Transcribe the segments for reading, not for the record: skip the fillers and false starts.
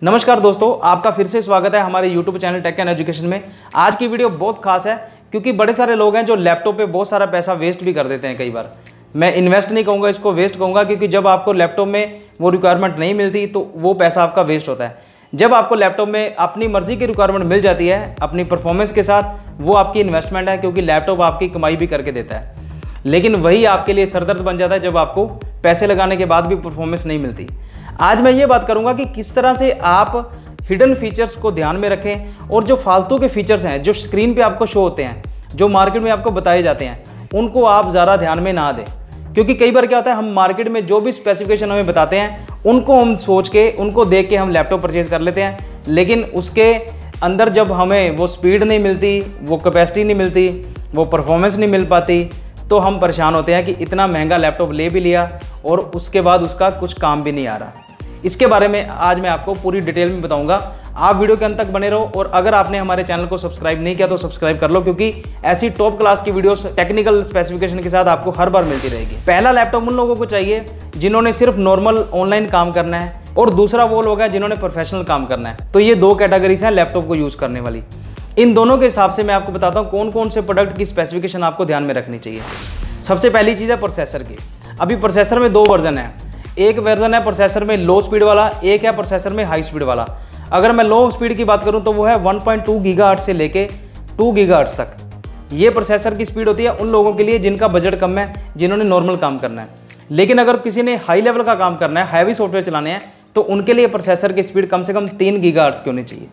नमस्कार दोस्तों, आपका फिर से स्वागत है हमारे YouTube channel tech and education में। आज की वीडियो बहुत खास है क्योंकि बड़े सारे लोग हैं जो लैपटॉप पे बहुत सारा पैसा वेस्ट भी कर देते हैं। कई बार मैं इन्वेस्ट नहीं कहूँगा, इसको वेस्ट कहूँगा, क्योंकि जब आपको लैपटॉप में वो रिक्वायरमेंट नहीं मिलती तो वो पैसा आपका वेस्ट होता है। जब आपको लैपटॉप में अपनी मर्जी की रिक्वायरमेंट मिल जाती है अपनी परफॉर्मेंस के साथ, वो आपकी इन्वेस्टमेंट है, क्योंकि लैपटॉप आपकी कमाई भी करके देता है। लेकिन वही आपके लिए सरदर्द बन जाता है जब आपको पैसे लगाने के बाद भी परफॉर्मेंस नहीं मिलती। आज मैं ये बात करूँगा कि किस तरह से आप हिडन फीचर्स को ध्यान में रखें और जो फालतू के फीचर्स हैं जो स्क्रीन पे आपको शो होते हैं, जो मार्केट में आपको बताए जाते हैं, उनको आप ज़्यादा ध्यान में ना दें। क्योंकि कई बार क्या होता है, हम मार्केट में जो भी स्पेसिफिकेशन हमें बताते हैं उनको हम सोच के, उनको देख के हम लैपटॉप परचेज़ कर लेते हैं, लेकिन उसके अंदर जब हमें वो स्पीड नहीं मिलती, वो कैपेसिटी नहीं मिलती, वो परफॉर्मेंस नहीं मिल पाती, तो हम परेशान होते हैं कि इतना महंगा लैपटॉप ले भी लिया और उसके बाद उसका कुछ काम भी नहीं आ रहा। इसके बारे में आज मैं आपको पूरी डिटेल में बताऊंगा। आप वीडियो के अंत तक बने रहो और अगर आपने हमारे चैनल को सब्सक्राइब नहीं किया तो सब्सक्राइब कर लो, क्योंकि ऐसी टॉप क्लास की वीडियोस टेक्निकल स्पेसिफिकेशन के साथ आपको हर बार मिलती रहेगी। पहला लैपटॉप उन लोगों को चाहिए जिन्होंने सिर्फ नॉर्मल ऑनलाइन काम करना है, और दूसरा वो लोग हैं जिन्होंने प्रोफेशनल काम करना है। तो ये दो कैटेगरीज हैं लैपटॉप को यूज़ करने वाली। इन दोनों के हिसाब से मैं आपको बताता हूँ कौन कौन से प्रोडक्ट की स्पेसिफिकेशन आपको ध्यान में रखनी चाहिए। सबसे पहली चीज़ है प्रोसेसर की। अभी प्रोसेसर में दो वर्जन है। एक वर्जन है प्रोसेसर में लो स्पीड वाला, एक है प्रोसेसर में हाई स्पीड वाला। अगर मैं लो स्पीड की बात करूं तो वो है 1.2 गीगाहर्ट्ज़ से लेके 2 गीगाहर्ट्ज़ तक। ये प्रोसेसर की स्पीड होती है उन लोगों के लिए जिनका बजट कम है, जिन्होंने नॉर्मल काम करना है। लेकिन अगर किसी ने हाई लेवल का काम करना है, हैवी सॉफ्टवेयर चलाने हैं, तो उनके लिए प्रोसेसर की स्पीड कम से कम 3 गीगाहर्ट्ज़ की होनी चाहिए।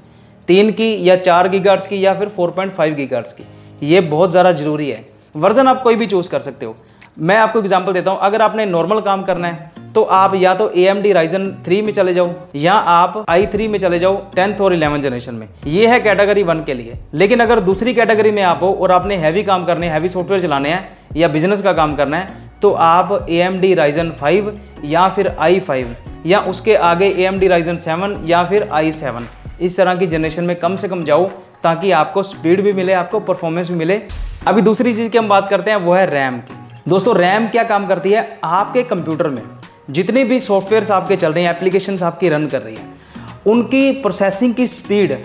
3 की या 4 गीगाहर्ट्ज़ की या फिर 4.5 गीगाहर्ट्ज़ की। ये बहुत ज़्यादा ज़रूरी है। वर्जन आप कोई भी चूज़ कर सकते हो। मैं आपको एग्जांपल देता हूं। अगर आपने नॉर्मल काम करना है तो आप या तो AMD Ryzen 3 में चले जाओ या आप i3 में चले जाओ 10th और 11th जनरेशन में। ये है कैटेगरी 1 के लिए। लेकिन अगर दूसरी कैटेगरी में आप हो और आपने हैवी काम करने, हैवी सॉफ्टवेयर चलाने हैं या बिजनेस का काम करना है, तो आप AMD Ryzen 5 या फिर i5 या उसके आगे AMD Ryzen 7 या फिर i7, इस तरह की जनरेशन में कम से कम जाओ, ताकि आपको स्पीड भी मिले, आपको परफॉर्मेंस भी मिले। अभी दूसरी चीज़ की हम बात करते हैं, वो है रैम की। दोस्तों, रैम क्या काम करती है? आपके कंप्यूटर में जितने भी सॉफ्टवेयर्स आपके चल रहे हैं, एप्लीकेशंस आपकी रन कर रही हैं, उनकी प्रोसेसिंग की स्पीड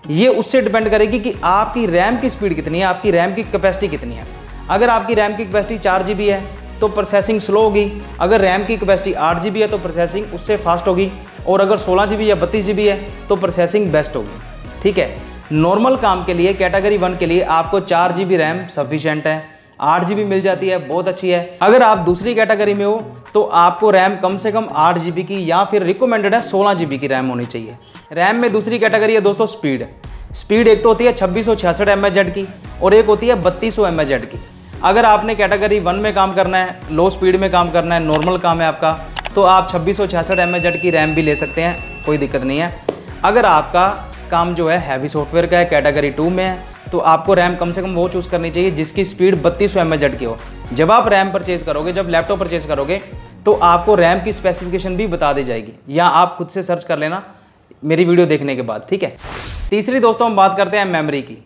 ये उससे डिपेंड करेगी कि आपकी रैम की स्पीड कितनी है, आपकी रैम की कैपेसिटी कितनी है। अगर आपकी रैम की कैपेसिटी 4 GB है तो प्रोसेसिंग स्लो होगी। अगर रैम की कैपेसिटी 8 GB है तो प्रोसेसिंग उससे फास्ट होगी। और अगर 16 GB या 32 GB है तो प्रोसेसिंग बेस्ट होगी। ठीक है, नॉर्मल काम के लिए कैटेगरी 1 के लिए आपको 4 GB रैम सफिशिएंट है। 8 GB मिल जाती है, बहुत अच्छी है। अगर आप दूसरी कैटेगरी में हो तो आपको रैम कम से कम 8 GB की या फिर रिकमेंडेड है 16 GB की रैम होनी चाहिए। रैम में दूसरी कैटेगरी है दोस्तों स्पीड। स्पीड एक तो होती है 2666 mHz की और एक होती है 3200 mHz की। अगर आपने कैटेगरी 1 में काम करना है, लो स्पीड में काम करना है, नॉर्मल काम है आपका, तो आप 2666 mHz की रैम भी ले सकते हैं, कोई दिक्कत नहीं है। अगर आपका काम जो है हैवी सॉफ्टवेयर का है, कैटेगरी 2 में है, तो आपको रैम कम से कम वो चूज़ करनी चाहिए जिसकी स्पीड 3200 mHz की हो। जब आप रैम परचेज़ करोगे, जब लैपटॉप परचेज़ करोगे, तो आपको रैम की स्पेसिफिकेशन भी बता दी जाएगी, या आप खुद से सर्च कर लेना मेरी वीडियो देखने के बाद। ठीक है, तीसरी दोस्तों हम बात करते हैं मेमोरी की।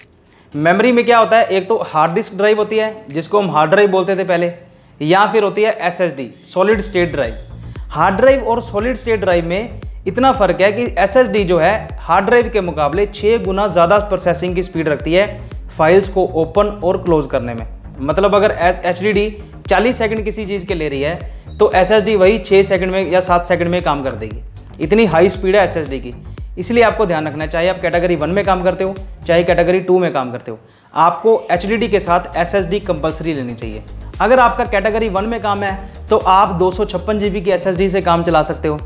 मेमोरी में क्या होता है? एक तो हार्ड डिस्क ड्राइव होती है जिसको हम हार्ड ड्राइव बोलते थे पहले, या फिर होती है SSD, solid state drive. Hard drive और सॉलिड स्टेट ड्राइव में इतना फ़र्क है कि SSD जो है हार्ड ड्राइव के मुकाबले 6 गुना ज़्यादा प्रोसेसिंग की स्पीड रखती है फाइल्स को ओपन और क्लोज करने में। मतलब अगर HDD 40 सेकंड किसी चीज़ के ले रही है तो SSD वही 6 सेकंड में या 7 सेकंड में काम कर देगी। इतनी हाई स्पीड है SSD की। इसलिए आपको ध्यान रखना है, चाहे आप कैटेगरी 1 में काम करते हो चाहे कैटेगरी 2 में काम करते हो, आपको HDD के साथ SSD कंपलसरी लेनी चाहिए। अगर आपका कैटेगरी 1 में काम है तो आप 256 GB की SSD से काम चला सकते हो।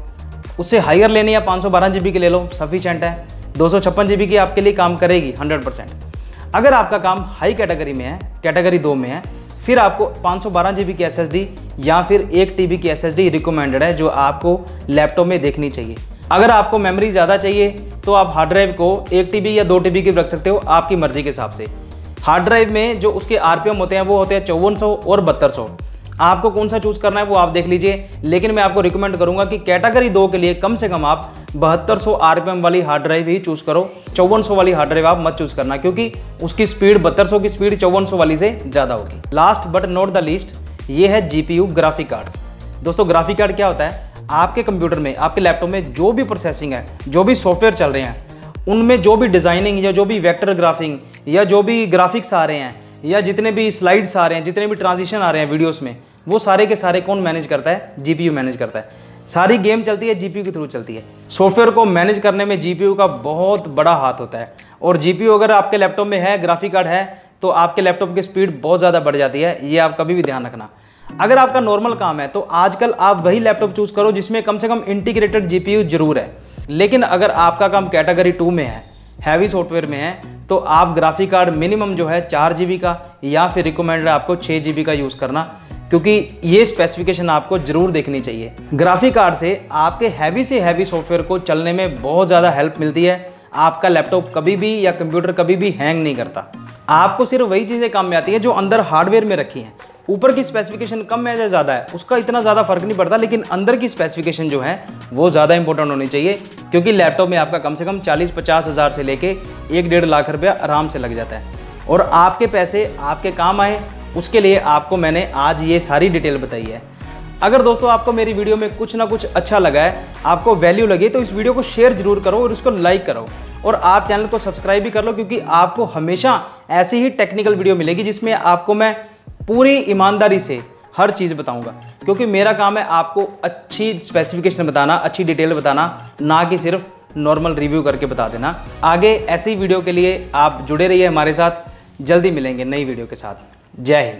उससे हाइयर लेनी है 512 GB की ले लो, सफिशेंट है। 256 GB की आपके लिए काम करेगी 100%। अगर आपका काम हाई कैटेगरी में है, कैटेगरी 2 में है, फिर आपको 512 GB की SSD या फिर 1 TB की SSD रिकमेंडेड है, जो आपको लैपटॉप में देखनी चाहिए। अगर आपको मेमोरी ज़्यादा चाहिए तो आप हार्ड ड्राइव को 1 TB या 2 TB की रख सकते हो, आपकी मर्जी के हिसाब से। हार्ड ड्राइव में जो उसके RPM होते हैं वो होते हैं 5400 और 7200। आपको कौन सा चूज़ करना है वो आप देख लीजिए, लेकिन मैं आपको रिकमेंड करूंगा कि कैटेगरी 2 के लिए कम से कम आप 7200 RPM वाली हार्ड ड्राइव ही चूज़ करो। 5400 वाली हार्ड ड्राइव आप मत चूज़ करना, क्योंकि उसकी स्पीड 7200 की स्पीड 5400 वाली से ज़्यादा होगी। Last but not the least, ये है GPU ग्राफिक कार्ड्स। दोस्तों, ग्राफिक कार्ड क्या होता है? आपके कंप्यूटर में, आपके लैपटॉप में जो भी प्रोसेसिंग है, जो भी सॉफ्टवेयर चल रहे हैं, उनमें जो भी डिज़ाइनिंग या जो भी वेक्टर ग्राफिंग या जो भी ग्राफिक्स आ रहे हैं या जितने भी स्लाइड्स आ रहे हैं, जितने भी ट्रांजिशन आ रहे हैं वीडियोस में, वो सारे के सारे कौन मैनेज करता है? जीपीयू मैनेज करता है। सारी गेम चलती है जीपीयू के थ्रू चलती है। सॉफ्टवेयर को मैनेज करने में जीपीयू का बहुत बड़ा हाथ होता है। और जीपीयू अगर आपके लैपटॉप में है, ग्राफिक कार्ड है, तो आपके लैपटॉप की स्पीड बहुत ज़्यादा बढ़ जाती है। ये आप कभी भी ध्यान रखना। अगर आपका नॉर्मल काम है तो आजकल आप वही लैपटॉप चूज़ करो जिसमें कम से कम इंटीग्रेटेड जीपीयू जरूर है। लेकिन अगर आपका काम कैटेगरी 2 में है, हैवी सॉफ्टवेयर में है, तो आप ग्राफिक कार्ड मिनिमम जो है 4 GB का या फिर रिकमेंडेड आपको 6 GB का यूज़ करना, क्योंकि ये स्पेसिफिकेशन आपको जरूर देखनी चाहिए। ग्राफिक कार्ड से आपके हैवी से हैवी सॉफ्टवेयर को चलने में बहुत ज़्यादा हेल्प मिलती है। आपका लैपटॉप कभी भी या कंप्यूटर कभी भी हैंग नहीं करता। आपको सिर्फ वही चीज़ें काम में आती है जो अंदर हार्डवेयर में रखी हैं। ऊपर की स्पेसिफिकेशन कम है या ज़्यादा है उसका इतना ज़्यादा फर्क नहीं पड़ता, लेकिन अंदर की स्पेसिफिकेशन जो है वो ज़्यादा इंपॉर्टेंट होनी चाहिए, क्योंकि लैपटॉप में आपका कम से कम 40-50 हज़ार से लेके 1-1.5 लाख रुपया आराम से लग जाता है। और आपके पैसे आपके काम आए, उसके लिए आपको मैंने आज ये सारी डिटेल बताई है। अगर दोस्तों आपको मेरी वीडियो में कुछ ना कुछ अच्छा लगा है, आपको वैल्यू लगी, तो इस वीडियो को शेयर जरूर करो और इसको लाइक करो। और आप चैनल को सब्सक्राइब भी कर लो, क्योंकि आपको हमेशा ऐसी ही टेक्निकल वीडियो मिलेगी जिसमें आपको मैं पूरी ईमानदारी से हर चीज़ बताऊंगा। क्योंकि मेरा काम है आपको अच्छी स्पेसिफिकेशन बताना, अच्छी डिटेल बताना, ना कि सिर्फ नॉर्मल रिव्यू करके बता देना। आगे ऐसी वीडियो के लिए आप जुड़े रहिए हमारे साथ। जल्दी मिलेंगे नई वीडियो के साथ। जय हिंद।